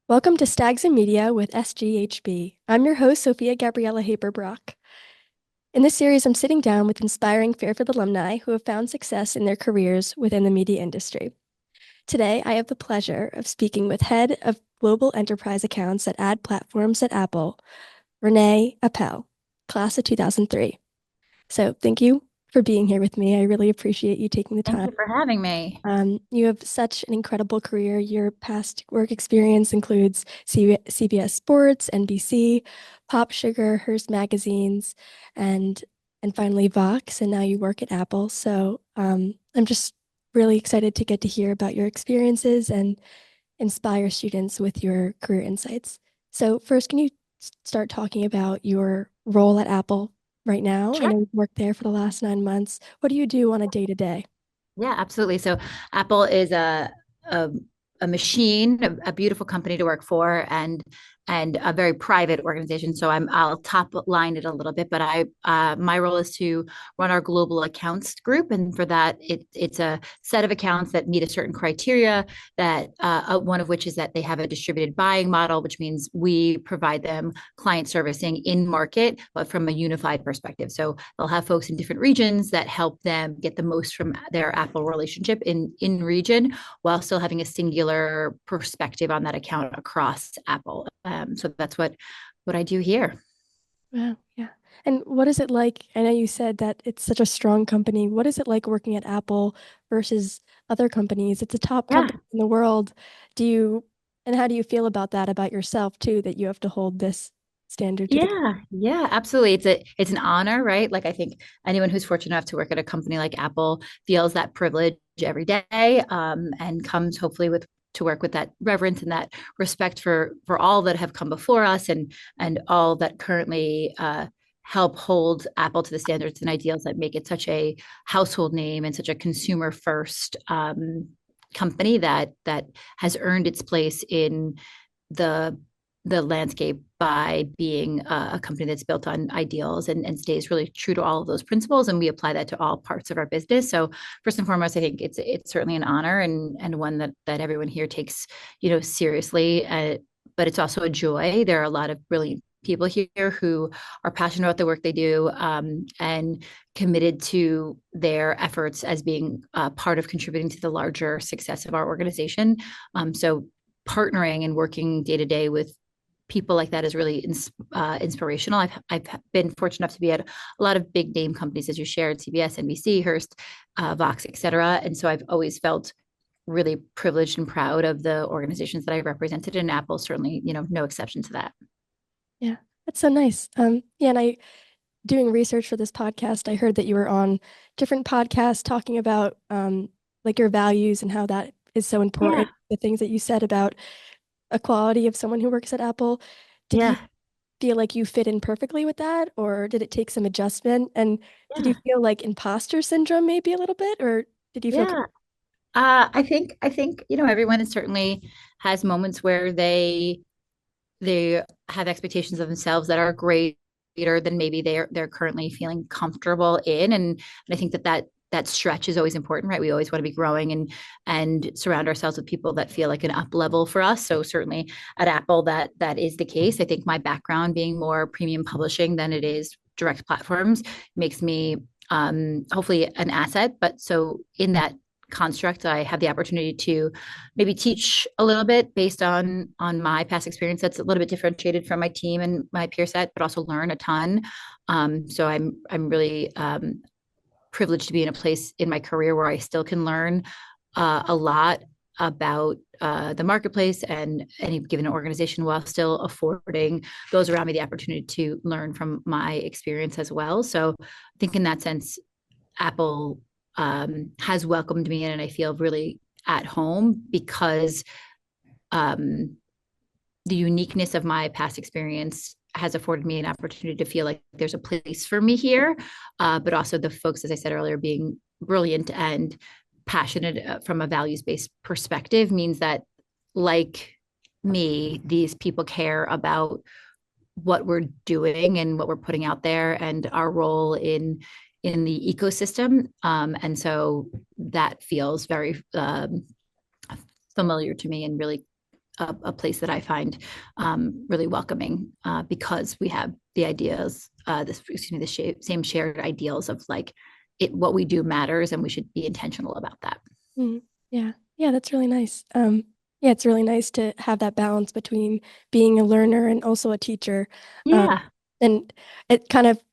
Welcome to Stags and Media with SGHB. I'm your host, Sophia Gabriella Haber Brock. In this series, I'm sitting down with inspiring Fairfield alumni who have found success in their careers within the media industry. Today, I have the pleasure of speaking with Head of Global Enterprise Accounts at Ad Platforms at Apple, Renee Appelle, class of 2003. So thank you for being here with me. I really appreciate you taking the Thank time. you for having me. You have such an incredible career. Your past work experience includes CBS Sports, NBC, Pop Sugar, Hearst Magazines, and and finally Vox, and now you work at Apple. So I'm just really excited to get to hear about your experiences and inspire students with your career insights. So first, can you start talking about your role at Apple right now? I Sure. know you've worked there for the last 9 months. What do you do on a day-to-day? Yeah, absolutely. So Apple is a, a machine, a beautiful company to work for, and a very private organization. So I'll top line it a little bit, but I my role is to run our global accounts group, and for that, it's a set of accounts that meet a certain criteria. That one of which is that they have a distributed buying model, which means we provide them client servicing in market, but from a unified perspective. So they'll have folks in different regions that help them get the most from their Apple relationship in region while still having a singular perspective on that account across Apple. So that's what I do here. Wow, yeah. And what is it like? I know you said that it's such a strong company. What is it like working at Apple versus other companies? It's a top Yeah. company in the world. Do you, and how do you feel about that about yourself too, that you have to hold this standard to the Yeah, absolutely. It's an honor, right? Like I think anyone who's fortunate enough to work at a company like Apple feels that privilege every day, and comes hopefully with to work with that reverence and that respect for all that have come before us and all that currently help hold Apple to the standards and ideals that make it such a household name and such a consumer first company that has earned its place in the the landscape by being a company that's built on ideals and stays really true to all of those principles, and we apply that to all parts of our business. So first and foremost, I think it's certainly an honor and one that everyone here takes seriously, but it's also a joy. There are a lot of brilliant people here who are passionate about the work they do, and committed to their efforts as being part of contributing to the larger success of our organization. So partnering and working day to day with people like that is really inspirational. I've been fortunate enough to be at a lot of big name companies, as you shared, CBS, NBC, Hearst, Vox, et cetera. And so I've always felt really privileged and proud of the organizations that I've represented, and Apple certainly, no exception to that. Yeah, that's so nice. Yeah, and doing research for this podcast, I heard that you were on different podcasts talking about like your values and how that is so Yeah, important. The things that you said about equality of someone who works at Apple. Did you yeah, feel like you fit in perfectly with that, or did it take some adjustment? And did you yeah, feel like imposter syndrome maybe a little bit, or did you feel yeah. I think everyone is certainly has moments where they have expectations of themselves that are greater than maybe they're currently feeling comfortable in, and I think that stretch is always important, right? We always want to be growing and surround ourselves with people that feel like an up level for us. So certainly at Apple that is the case. I think my background being more premium publishing than it is direct platforms makes me hopefully an asset, but so in that construct I have the opportunity to maybe teach a little bit based on my past experience that's a little bit differentiated from my team and my peer set, but also learn a ton. So I'm really privileged to be in a place in my career where I still can learn a lot about the marketplace and any given organization while still affording those around me the opportunity to learn from my experience as well. So I think in that sense, Apple has welcomed me in, and I feel really at home because um, the uniqueness of my past experience has afforded me an opportunity to feel like there's a place for me here. But also the folks, as I said earlier, being brilliant and passionate from a values based perspective means that, like me, these people care about what we're doing and what we're putting out there and our role in the ecosystem. And so that feels very familiar to me and really a place that I find really welcoming because we have the ideas, same shared ideals of like what we do matters, and we should be intentional about that. Mm, yeah. Yeah, that's really nice. Yeah, it's really nice to have that balance between being a learner and also a teacher. Um, Yeah, and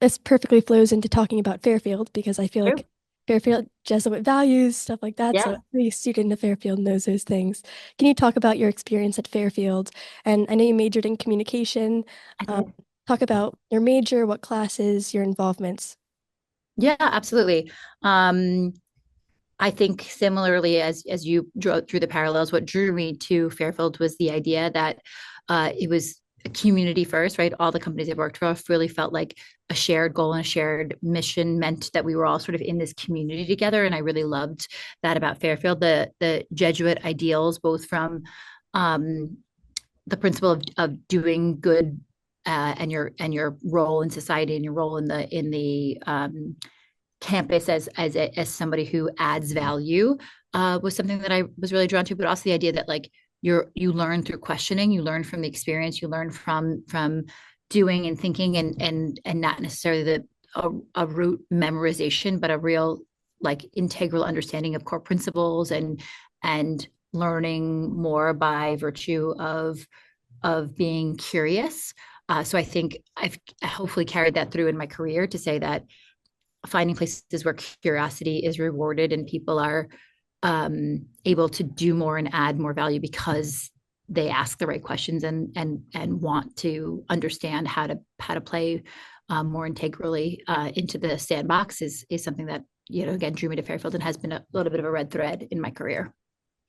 this perfectly flows into talking about Fairfield because I feel true. like Fairfield Jesuit values, stuff like that. So Yeah, every student at Fairfield knows those things. Can you talk about your experience at Fairfield? And I know you majored in communication. I Um, did. talk about your major, what classes, your involvements. Yeah, absolutely. Um, I think similarly as you drew the parallels, what drew me to Fairfield was the idea that it was a community first, right? All the companies I've worked for really felt like a shared goal and a shared mission meant that we were all sort of in this community together. And I really loved that about Fairfield, the Jesuit ideals, both from um, the principle of doing good and your role in society and your role in the campus as somebody who adds value was something that I was really drawn to, but also the idea that like you learn through questioning, you learn from the experience, you learn from doing and thinking and not necessarily a rote memorization, but a real like integral understanding of core principles and learning more by virtue of being curious. So I think I've hopefully carried that through in my career to say that finding places where curiosity is rewarded and people are able to do more and add more value because they ask the right questions and want to understand how to play more integrally into the sandbox is something that again drew me to Fairfield and has been a little bit of a red thread in my career.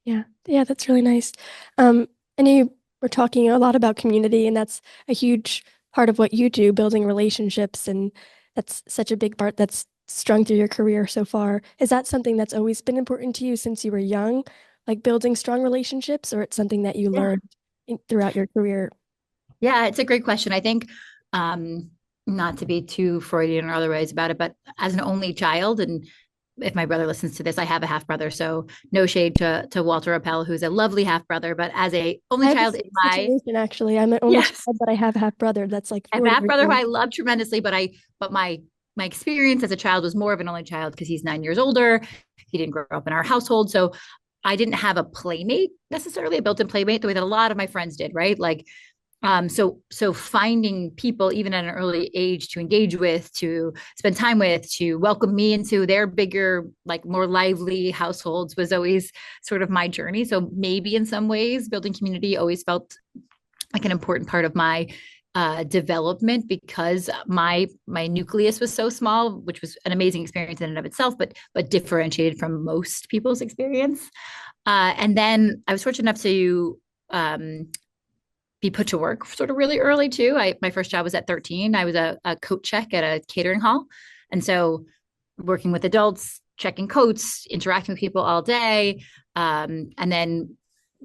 Yeah, yeah, that's really nice. Um, and you were talking a lot about community, and that's a huge part of what you do, building relationships, and that's such a big part that's strung through your career so far. Is that something that's always been important to you since you were young, like building strong relationships, or it's something that you Yeah. learned throughout your career? Yeah, it's a great question. I think not to be too Freudian or otherwise about it, but as an only child, and if my brother listens to this, I have a half brother, so no shade to Walter Appelle, who's a lovely half brother, but as a I only have the child in same my situation, actually. I'm an only yes, child, but I have a half brother that's like I have a 40 half years brother who old. I love tremendously, but my experience as a child was more of an only child because he's 9 years older. He didn't grow up in our household, so I didn't have a playmate necessarily, a built-in playmate, the way that a lot of my friends did, right? Like so finding people even at an early age to engage with, to spend time with, to welcome me into their bigger, like more lively households was always sort of my journey. So maybe in some ways, building community always felt like an important part of my development because my nucleus was so small, which was an amazing experience in and of itself, but differentiated from most people's experience. And then I was fortunate enough to be put to work sort of really early too. My first job was at 13. I was a coat check at a catering hall. And so working with adults, checking coats, interacting with people all day. And then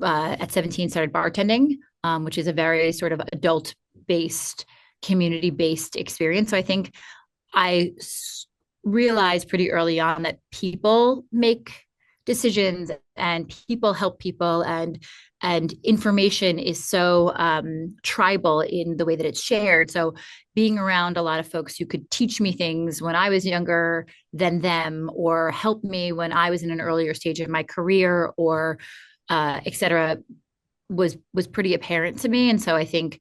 at 17 started bartending, which is a very sort of adult based, community based experience. So I think I realized pretty early on that people make decisions and people help people and information is so tribal in the way that it's shared. So being around a lot of folks who could teach me things when I was younger than them, or help me when I was in an earlier stage of my career, or et cetera, was pretty apparent to me. And so I think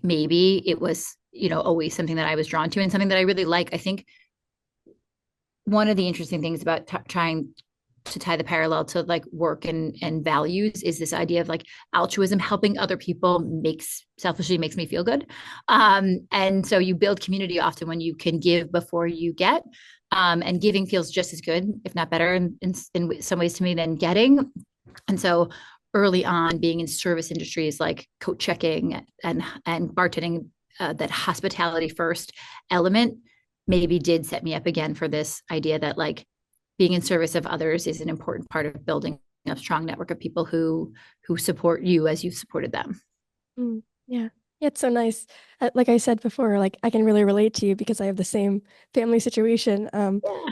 maybe it was always something that I was drawn to and something that I really like. I think one of the interesting things about trying to tie the parallel to like work and values is this idea of like altruism, helping other people selfishly makes me feel good. And so you build community often when you can give before you get. And giving feels just as good, if not better, in some ways to me than getting. And so early on, being in service industries like coat checking and bartending, that hospitality first element maybe did set me up again for this idea that like being in service of others is an important part of building a strong network of people who support you as you've supported them. Mm, yeah. Yeah, it's so nice. Like I said before, like I can really relate to you because I have the same family situation. Yeah.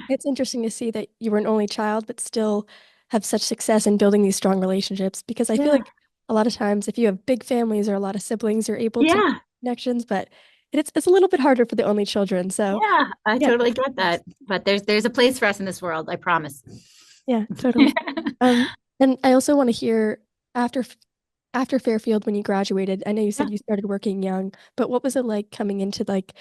It's interesting to see that you were an only child, but still have such success in building these strong relationships because I feel Yeah. like a lot of times if you have big families or a lot of siblings, you're able to make Yeah. connections, but it's a little bit harder for the only children. So Yeah, I yeah, totally get that. But there's a place for us in this world, I promise. yeah, totally. And I also want to hear after after Fairfield when you graduated, I know you Yeah. said you started working young, but what was it like coming into like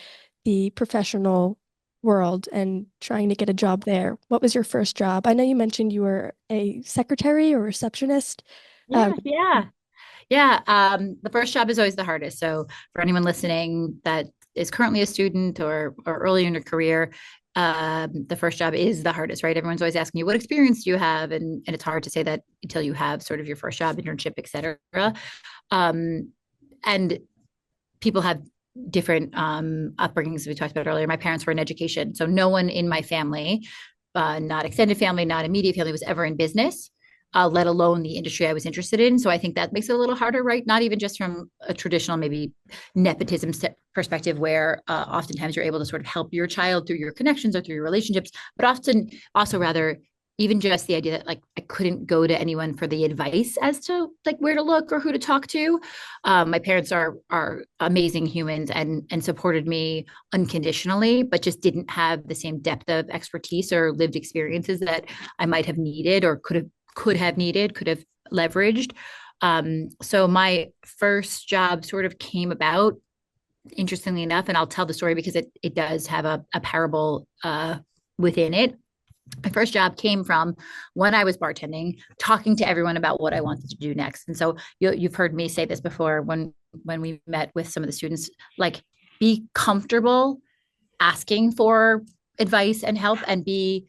the professional world and trying to get a job there? What was your first job? I know you mentioned you were a secretary or receptionist. Um, Yeah, yeah. Yeah, the first job is always the hardest. So for anyone listening that is currently a student or early in your career, the first job is the hardest, right? Everyone's always asking you, what experience do you have? And it's hard to say that until you have sort of your first job, internship, et cetera. Um, and people have different upbringings we talked about earlier. My parents were in education. So no one in my family, not extended family, not immediate family, was ever in business, let alone the industry I was interested in. So I think that makes it a little harder, right? Not even just from a traditional, maybe nepotism perspective, where oftentimes you're able to sort of help your child through your connections or through your relationships, but often also rather even just the idea that like I couldn't go to anyone for the advice as to like where to look or who to talk to. My parents are amazing humans and supported me unconditionally, but just didn't have the same depth of expertise or lived experiences that I might have needed or could have leveraged. So my first job sort of came about, interestingly enough, and I'll tell the story because it does have a parable within it. My first job came from when I was bartending, talking to everyone about what I wanted to do next. And so you've heard me say this before when we met with some of the students, like be comfortable asking for advice and help and be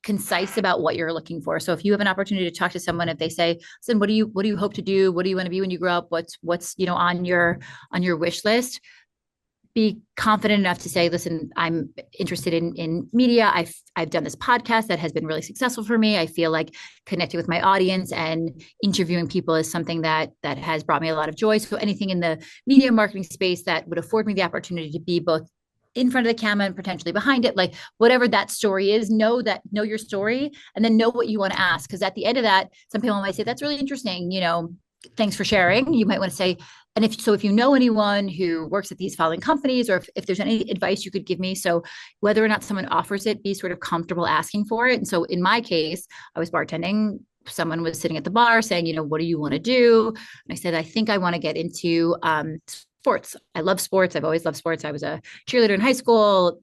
concise about what you're looking for. So if you have an opportunity to talk to someone, if they say, listen, what do you hope to do? What do you want to be when you grow up? What's, on your wish list? Be confident enough to say, listen, I'm interested in media. I've done this podcast that has been really successful for me. I feel like connecting with my audience and interviewing people is something that has brought me a lot of joy. So anything in the media marketing space that would afford me the opportunity to be both in front of the camera and potentially behind it, like whatever that story is, know your story and then know what you want to ask. Because at the end of that, some people might say, that's really interesting, thanks for sharing. You might want to say, and if you know anyone who works at these following companies, or if there's any advice you could give me. So whether or not someone offers it, be sort of comfortable asking for it. And so in my case, I was bartending. Someone was sitting at the bar saying, what do you want to do? And I said, I think I want to get into sports. I love sports. I've always loved sports. I was a cheerleader in high school,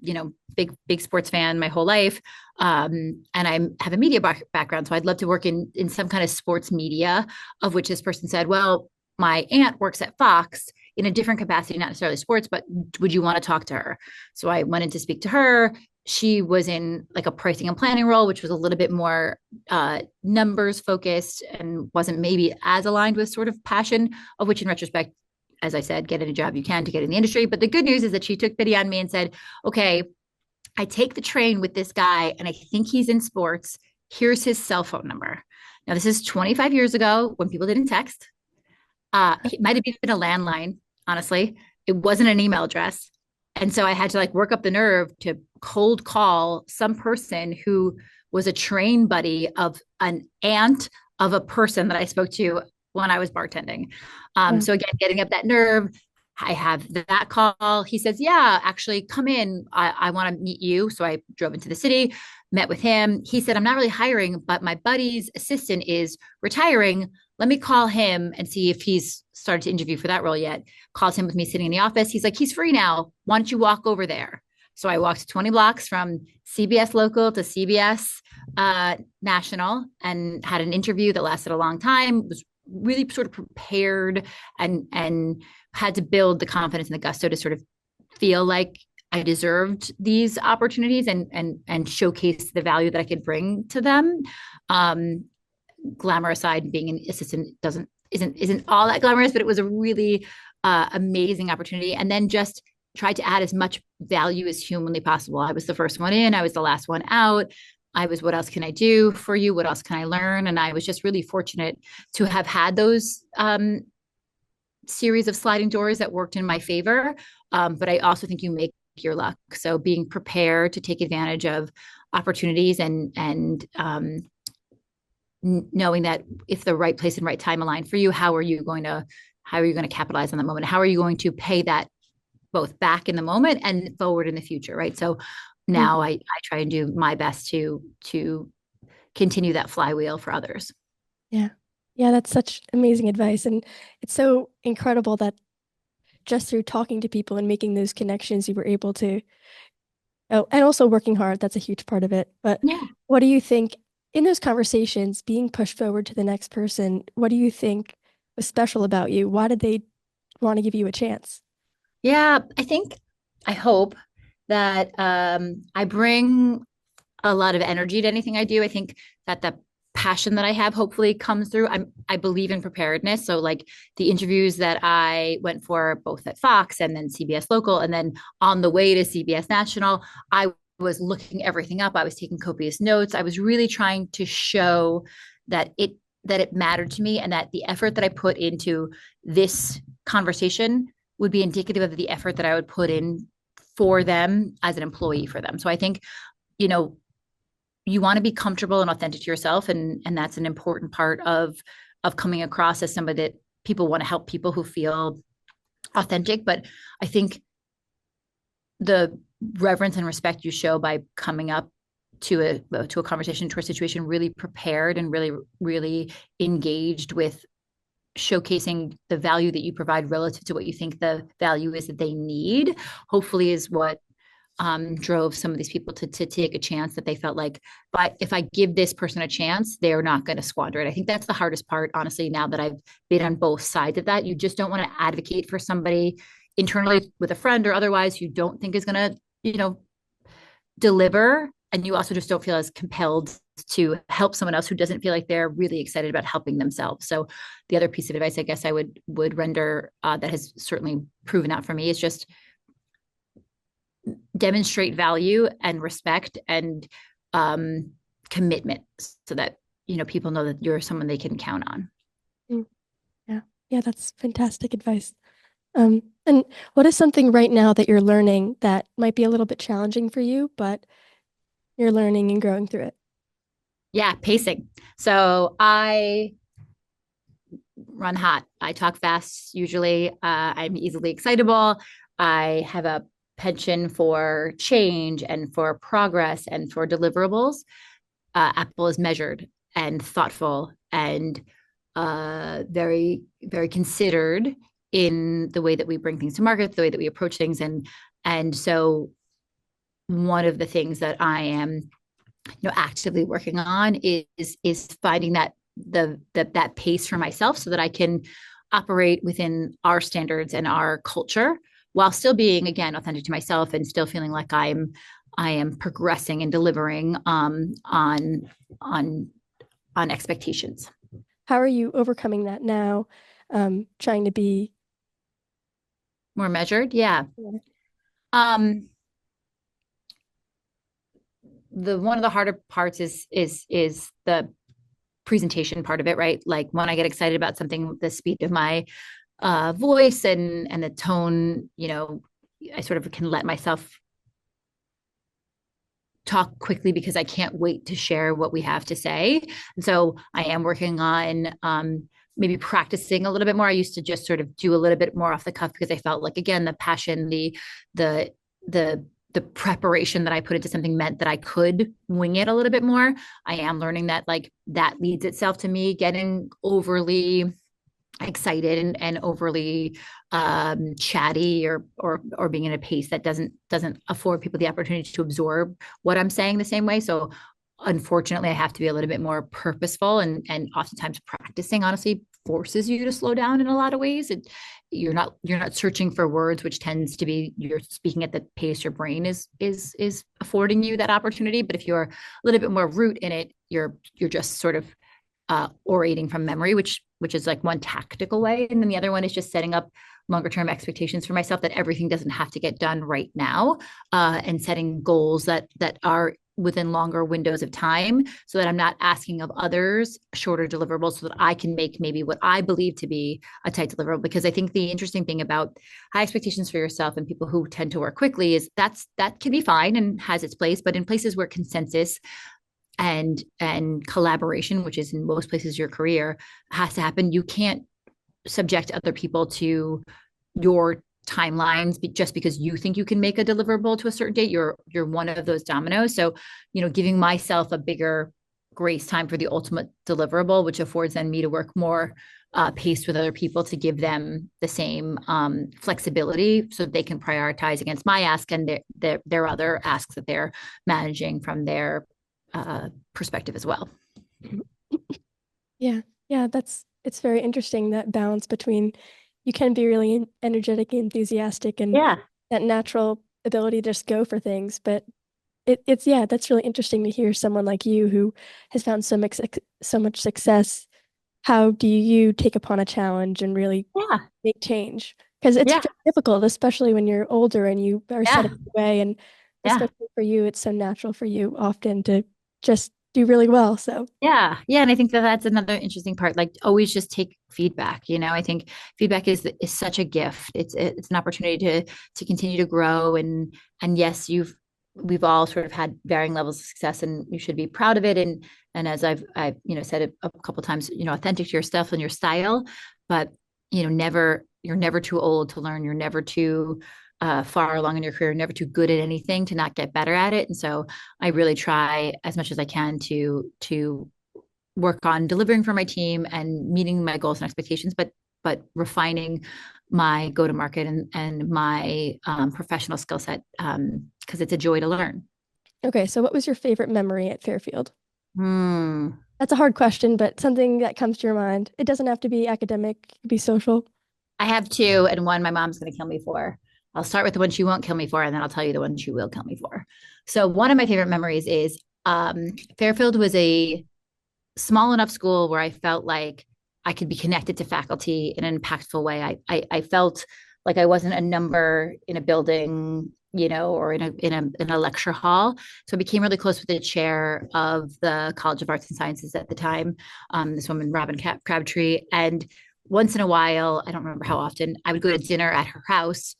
big sports fan my whole life. And I have a media background. So I'd love to work in some kind of sports media, of which this person said, well, my aunt works at Fox in a different capacity, not necessarily sports, but would you want to talk to her? So I went in to speak to her. She was in like a pricing and planning role, which was a little bit more numbers focused and wasn't maybe as aligned with sort of passion, of which in retrospect, as I said, get any job you can to get in the industry. But the good news is that she took pity on me and said, okay, I take the train with this guy and I think he's in sports. Here's his cell phone number. Now, this is 25 years ago when people didn't text. It might have been a landline, honestly. It wasn't an email address. And so I had to like work up the nerve to cold call some person who was a train buddy of an aunt of a person that I spoke to when I was bartending. wow. So again, getting up that nerve, I have that call. He says, yeah, actually come in. I want to meet you. So I drove into the city, met with him. He said, I'm not really hiring, but my buddy's assistant is retiring. Let me call him and see if he's started to interview for that role yet. Calls him with me sitting in the office. He's like, he's free now. Why don't you walk over there? So I walked 20 blocks from CBS local to CBS national and had an interview that lasted a long time, was really sort of prepared and had to build the confidence and the gusto to sort of feel like I deserved these opportunities and showcase the value that I could bring to them. Glamour aside, being an assistant isn't all that glamorous, but it was a really amazing opportunity. And then just tried to add as much value as humanly possible. I was the first one in, I was the last one out. I was, what else can I do for you? What else can I learn? And I was just really fortunate to have had those series of sliding doors that worked in my favor. But I also think you make your luck. So being prepared to take advantage of opportunities and knowing that if the right place and right time align for you, how are you going to capitalize on that moment? How are you going to pay that both back in the moment and forward in the future, right? So Mm. now I try and do my best to continue that flywheel for others. Yeah. Yeah, that's such amazing advice. And it's so incredible that just through talking to people and making those connections, you were able to, oh, and also working hard, that's a huge part of it. But Yeah. what do you think in those conversations, being pushed forward to the next person, what do you think was special about you? Why did they want to give you a chance? Yeah, I hope that I bring a lot of energy to anything I do. I think that the passion that I have hopefully comes through. I believe in preparedness. So like the interviews that I went for both at Fox and then CBS Local and then on the way to CBS National, I was looking everything up. I was taking copious notes. I was really trying to show that it mattered to me and that the effort that I put into this conversation would be indicative of the effort that I would put in for them as an employee for them. So I think, you know, you want to be comfortable and authentic to yourself, and that's an important part of coming across as somebody that people want to help people who feel authentic. But I think the reverence and respect you show by coming up to a conversation, to a situation really prepared and really engaged with showcasing the value that you provide relative to what you think the value is that they need, hopefully is what drove some of these people to take a chance that they felt like, but if I give this person a chance, they're not going to squander it. I think that's the hardest part, honestly, now that I've been on both sides of that. You just don't want to advocate for somebody internally with a friend or otherwise who don't think is going to, deliver. And you also just don't feel as compelled to help someone else who doesn't feel like they're really excited about helping themselves. So the other piece of advice I guess I would render that has certainly proven out for me is just demonstrate value and respect and commitment so that people know that you're someone they can count on. Mm. Yeah. Yeah, that's fantastic advice. And what is something right now that you're learning that might be a little bit challenging for you, but you're learning and growing through it? Yeah, pacing. So I run hot. I talk fast usually. I'm easily excitable. I have a penchant for change and for progress and for deliverables. Apple is measured and thoughtful and very, very considered in the way that we bring things to market, the way that we approach things. And so one of the things that I am actively working on is finding that pace for myself so that I can operate within our standards and our culture while still being, again, authentic to myself and still feeling like I am progressing and delivering on expectations. How are you overcoming that now? Trying to be More measured, yeah. yeah. Um, the one of the harder parts is the presentation part of it, right? Like when I get excited about something, the speed of my voice and the tone, I sort of can let myself talk quickly because I can't wait to share what we have to say. And so I am working on maybe practicing a little bit more. I used to just sort of do a little bit more off the cuff because I felt like, again, the passion, the the preparation that I put into something meant that I could wing it a little bit more. I am learning that like that leads itself to me getting overly excited and overly chatty or being in a pace that doesn't afford people the opportunity to absorb what I'm saying the same way. So unfortunately, I have to be a little bit more purposeful and oftentimes practicing honestly forces you to slow down in a lot of ways. You're not searching for words, which tends to be you're speaking at the pace your brain is affording you that opportunity. But if you're a little bit more root in it, you're just sort of orating from memory, which is like one tactical way, and then the other one is just setting up longer term expectations for myself that everything doesn't have to get done right now, and setting goals that are within longer windows of time so that I'm not asking of others shorter deliverables so that I can make maybe what I believe to be a tight deliverable. Because I think the interesting thing about high expectations for yourself and people who tend to work quickly is that can be fine and has its place, but in places where consensus and collaboration, which is in most places your career, has to happen. You can't subject other people to your timelines just because you think you can make a deliverable to a certain date. You're one of those dominoes. So, giving myself a bigger grace time for the ultimate deliverable, which affords then me to work more paced with other people to give them the same flexibility so they can prioritize against my ask and their other asks that they're managing from their perspective as well. Yeah. Yeah, it's very interesting that balance between you can be really energetic and enthusiastic and Yeah. that natural ability to just go for things, but it's yeah, that's really interesting to hear someone like you who has found so much success. How do you take upon a challenge and really Yeah. make change? Because it's Yeah. very difficult, especially when you're older and you are Yeah. setting the way, and Yeah. especially for you, it's so natural for you often to just do really well. So, Yeah. Yeah. And I think that that's another interesting part. Like always just take feedback. I think feedback is such a gift. It's an opportunity to continue to grow. And yes, we've all sort of had varying levels of success and you should be proud of it. And as I've said it a couple of times, authentic to your stuff and your style, but you're never too old to learn. You're never too far along in your career, never too good at anything to not get better at it. And so I really try as much as I can to work on delivering for my team and meeting my goals and expectations, but refining my go to market and my professional skill set because it's a joy to learn. okay, so what was your favorite memory at Fairfield? Hmm. That's a hard question, but something that comes to your mind. It doesn't have to be academic, it could be social. I have two, and one my mom's going to kill me for. I'll start with the one she won't kill me for, and then I'll tell you the one she will kill me for. So, one of my favorite memories is Fairfield was a small enough school where I felt like I could be connected to faculty in an impactful way. I felt like I wasn't a number in a building, or in a lecture hall. So I became really close with the chair of the College of Arts and Sciences at the time, this woman Robin Crabtree, and once in a while, I don't remember how often, I would go to dinner at her house,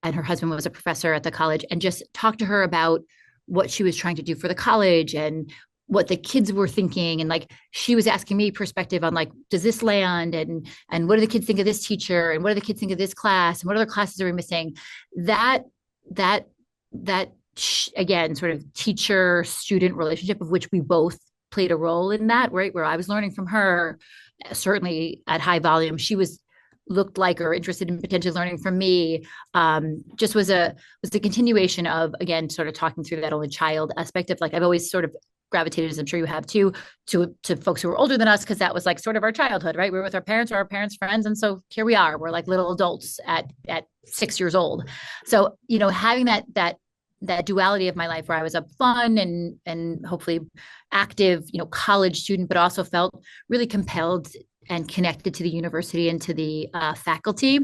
and her husband was a professor at the college, and just talk to her about what she was trying to do for the college and what the kids were thinking. And like she was asking me perspective on like, does this land, and what do the kids think of this teacher, and what do the kids think of this class, and what other classes are we missing? that that that again, sort of teacher student relationship, of which we both played a role in that, right, where I was learning from her, certainly at high volume. She looked like or interested in potentially learning from me. Just was a continuation of, again, sort of talking through that only child aspect of like I've always sort of gravitated, as I'm sure you have too, to folks who are older than us, because that was like sort of our childhood, right? We were with our parents or our parents' friends, and so here we are. We're like little adults at 6 years old. So having that duality of my life where I was a fun and hopefully active, college student, but also felt really compelled and connected to the university and to the faculty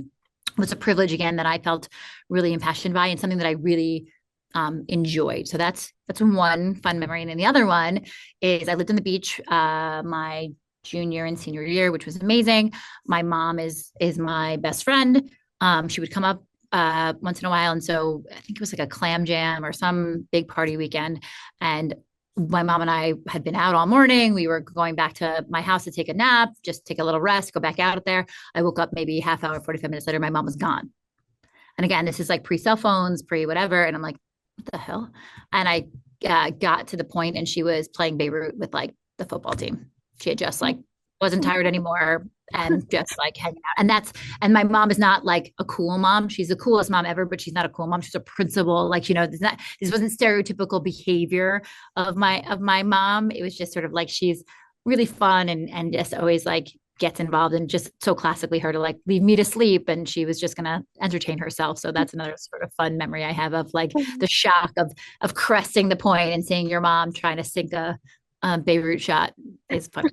was a privilege, again, that I felt really impassioned by and something that I really enjoyed. So that's one fun memory. And then the other one is I lived on the beach my junior and senior year, which was amazing. My mom is my best friend. She would come up once in a while. And so I think it was like a clam jam or some big party weekend. And my mom and I had been out all morning. We were going back to my house to take a nap, just take a little rest, go back out there. I woke up maybe half hour, 45 minutes later, my mom was gone. And again, this is like pre cell phones, pre whatever. And I'm like, what the hell? And I got to the point and she was playing Beirut with like the football team. She had just like wasn't tired anymore and just like hanging out. And my mom is not like a cool mom. She's the coolest mom ever, but she's not a cool mom. She's a principal. Like, this wasn't stereotypical behavior of my mom. It was just sort of like she's really fun and just always like gets involved, and just so classically her to like leave me to sleep, and she was just going to entertain herself. So that's another sort of fun memory I have of like the shock of cresting the point and seeing your mom trying to sink a Beirut shot is fun.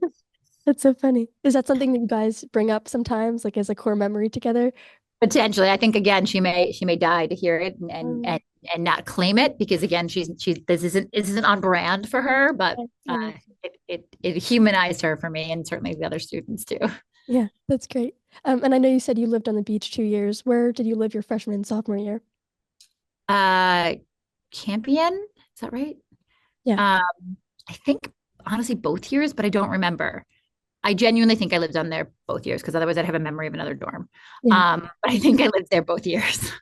That's so funny. Is that something that you guys bring up sometimes, like as a core memory together? Potentially, I think again she may die to hear it and not claim it, because again she this isn't on brand for her, but Yeah. it humanized her for me, and certainly the other students too. Yeah, that's great. And I know you said you lived on the beach 2 years. Where did you live your freshman and sophomore year? Uh, Campion, is that right? Yeah. Um, I think honestly both years, but I don't remember. I genuinely think I lived on there both years because otherwise I'd have a memory of another dorm. Yeah. But I think I lived there both years.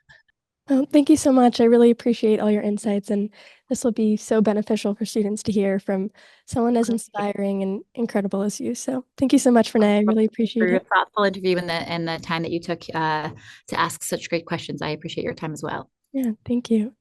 Thank you so much. I really appreciate all your insights, and this will be so beneficial for students to hear from someone as inspiring and incredible as you. So thank you so much, Renee. I really For appreciate your it. thoughtful interview and the time that you took to ask such great questions. I appreciate your time as well. Yeah, thank you.